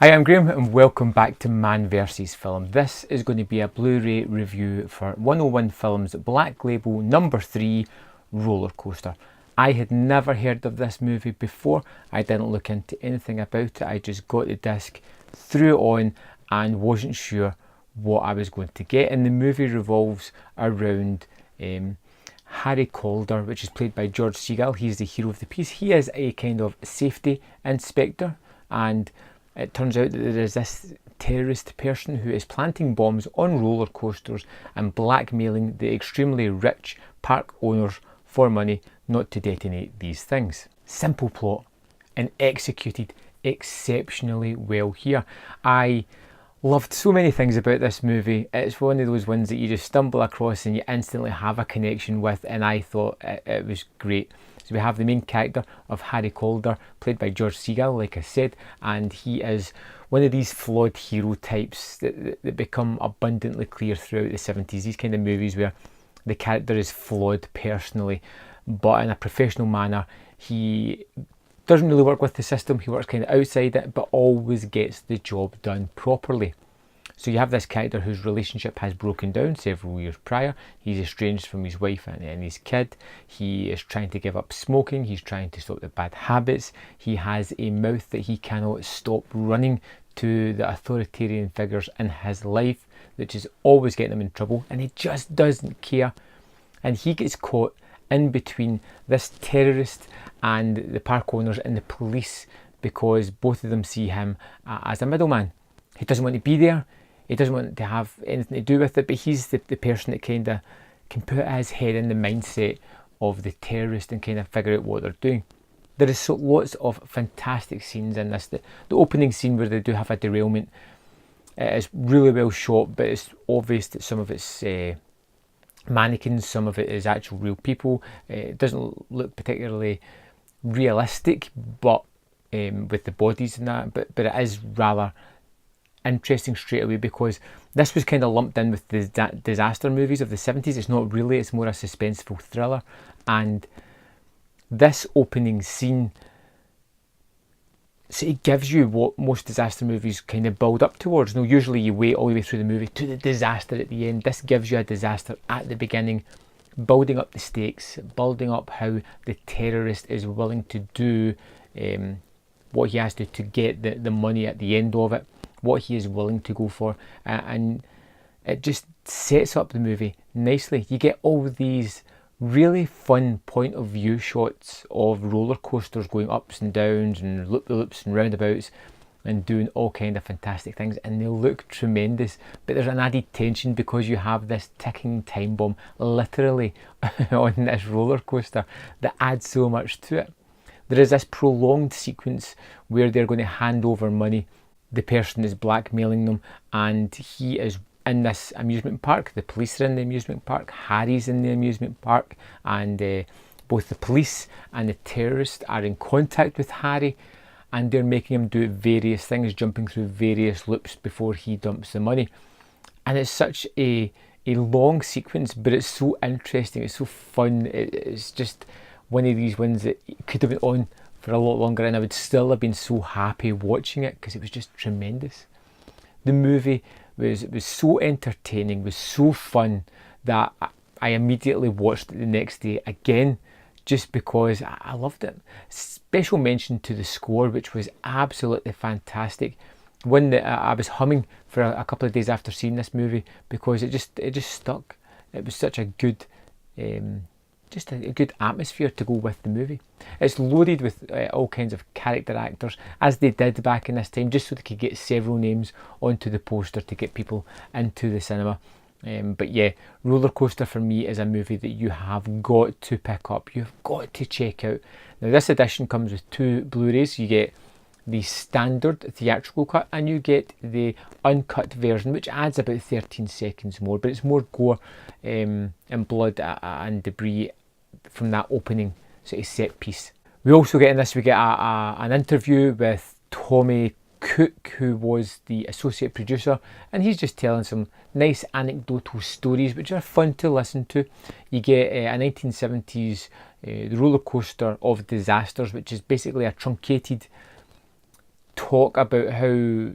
Hi, I'm Graham and welcome back to Man vs Film. This is going to be a Blu Ray review for 101 Films Black Label number 3, Rollercoaster. I had never heard of this movie before. I didn't look into anything about it. I just got the disc, threw it on and wasn't sure what I was going to get. And the movie revolves around Harry Calder, which is played by George Segal. He's the hero of the piece. He is a kind of safety inspector, and it turns out that there is this terrorist person who is planting bombs on roller coasters and blackmailing the extremely rich park owners for money not to detonate these things. Simple plot and executed exceptionally well here. I loved so many things about this movie. It's one of those ones that you just stumble across and you instantly have a connection with, and I thought it was great. So we have the main character of Harry Calder, played by George Segal, like I said, and he is one of these flawed hero types that become abundantly clear throughout the 70s. These kind of movies where the character is flawed personally, but in a professional manner. He doesn't really work with the system, he works kind of outside it, but always gets the job done properly. So you have this character whose relationship has broken down several years prior. He's estranged from his wife and his kid. He is trying to give up smoking. He's trying to stop the bad habits. He has a mouth that he cannot stop running to the authoritarian figures in his life, which is always getting him in trouble, and he just doesn't care. And he gets caught in between this terrorist and the park owners and the police, because both of them see him as a middleman. He doesn't want to be there. He doesn't want to have anything to do with it, but he's the person that kind of can put his head in the mindset of the terrorist and kind of figure out what they're doing. There is lots of fantastic scenes in this. The opening scene where they do have a derailment is really well shot, but it's obvious that some of it's mannequins, some of it is actual real people. It doesn't look particularly realistic, but with the bodies and that, but it is rather interesting straight away, because this was kind of lumped in with the disaster movies of the 70s. It's not really, it's more a suspenseful thriller, and this opening scene, so it gives you what most disaster movies kind of build up towards. No, usually you wait all the way through the movie to the disaster at the end. This gives you a disaster at the beginning, building up the stakes, building up how the terrorist is willing to do what he has to get the money at the end of it, what he is willing to go for, and it just sets up the movie nicely. You get all these really fun point of view shots of roller coasters going ups and downs and loop-the-loops and roundabouts and doing all kind of fantastic things, and they look tremendous. But there's an added tension because you have this ticking time bomb literally on this roller coaster that adds so much to it. There is this prolonged sequence where they're going to hand over money. The person is blackmailing them, and he is in this amusement park. The police are in the amusement park, Harry's in the amusement park, and both the police and the terrorist are in contact with Harry, and they're making him do various things, jumping through various loops before he dumps the money. And it's such a long sequence, but it's so interesting, it's so fun. It's just one of these ones that could have been on for a lot longer, and I would still have been so happy watching it because it was just tremendous. The movie was so entertaining, was so fun, that I immediately watched it the next day again, just because I loved it. Special mention to the score, which was absolutely fantastic. One that I was humming for a couple of days after seeing this movie, because it just stuck. It was such a good just a good atmosphere to go with the movie. It's loaded with all kinds of character actors, as they did back in this time, just so they could get several names onto the poster to get people into the cinema. But yeah, Rollercoaster for me is a movie that you have got to pick up. You've got to check out. Now, this edition comes with 2 Blu-rays. You get the standard theatrical cut and you get the uncut version, which adds about 13 seconds more, but it's more gore and blood and debris from that opening sort of set piece. We also get in this, we get an interview with Tommy Cook, who was the associate producer, and he's just telling some nice anecdotal stories which are fun to listen to. You get a 1970s the roller coaster of disasters, which is basically a truncated talk about how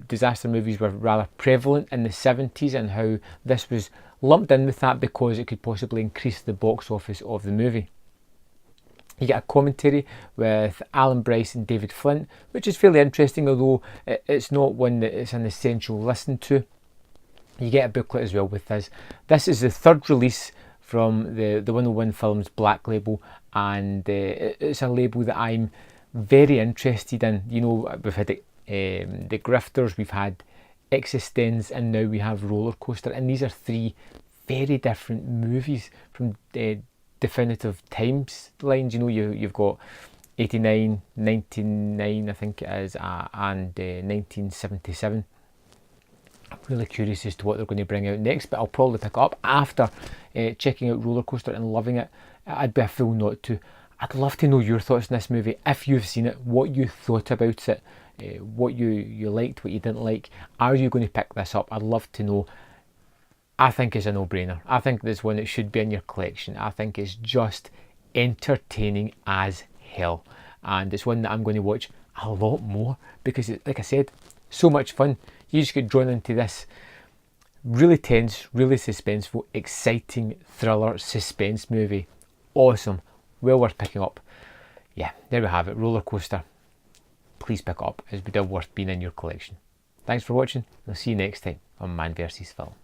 disaster movies were rather prevalent in the 70s and how this was lumped in with that because it could possibly increase the box office of the movie. You get a commentary with Alan Bryce and David Flint, which is fairly interesting, although it's not one that is an essential listen to. You get a booklet as well with this. This is the third release from the 101 Films Black Label, and it's a label that I'm very interested in. You know, we've had the Grifters, we've had Existenz, and now we have Rollercoaster, and these are three very different movies from definitive timelines. You know, you've got 89, 99, I think it is, and 1977. I'm really curious as to what they're going to bring out next, but I'll probably pick it up after checking out Rollercoaster and loving it. I'd be a fool not to. I'd love to know your thoughts on this movie, if you've seen it, what you thought about it, what you liked, what you didn't like. Are you going to pick this up? I'd love to know. I think it's a no-brainer. I think this one, it should be in your collection. I think it's just entertaining as hell, and it's one that I'm going to watch a lot more because, like I said, so much fun. You just get drawn into this really tense, really suspenseful, exciting thriller suspense movie. Awesome. Well worth picking up. Yeah, there we have it. Rollercoaster. Please pick it up. It's well worth being in your collection. Thanks for watching. I'll see you next time on Man vs. Film.